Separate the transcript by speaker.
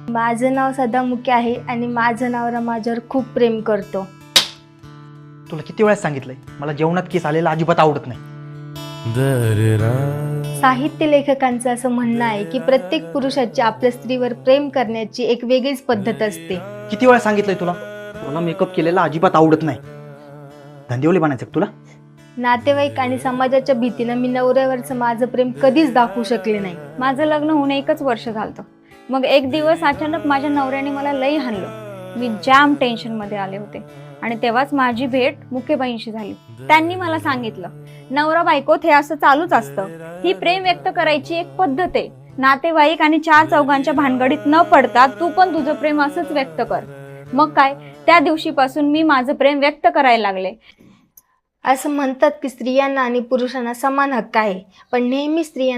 Speaker 1: माझं नाव सदामुखी आहे आणि माझं नवरा माझ्यावर खूप प्रेम करतो.
Speaker 2: तुला किती वेळा सांगितलंय मला जेवणात केस आलेला अजिबात आवडत नाही.
Speaker 1: साहित्य लेखकांचं असं म्हणणं आहे की प्रत्येक पुरुषाची आपल्या स्त्रीवर प्रेम करण्याची एक वेगळीच पद्धत असते.
Speaker 2: किती वेळा सांगितलंय तुला मला मेकअप केलेला अजिबात आवडत नाही. धंदेवली बनायचं का तुला?
Speaker 1: नातेवाईक आणि समाजाच्या भीतीनं मी नवऱ्यावरचं माझं प्रेम कधीच दाखवू शकले नाही.
Speaker 3: माझं लग्न होऊन 1च वर्ष झालं. मग एक दिवस अचानक माझ्या नवऱ्याने मला लई हाणलं. मी जाम टेन्शनमध्ये आले होते आणि तेव्हाच माझी भेट मुकेबाईंशी झाली. त्यांनी मला सांगितलं, नवरा बायकोत हे असं चालूच असतं. ही प्रेम व्यक्त करायची एक पद्धत आहे. नातेवाईक आणि 4 चौघांच्या भानगडीत न पडता तू पण तुझं प्रेम असंच व्यक्त कर. मग काय, त्या दिवशीपासून मी माझं प्रेम व्यक्त करायला लागले.
Speaker 1: असं म्हणतात की स्त्रियांना आणि पुरुषांना समान हक्क आहे, पण नेहमी स्त्रियांना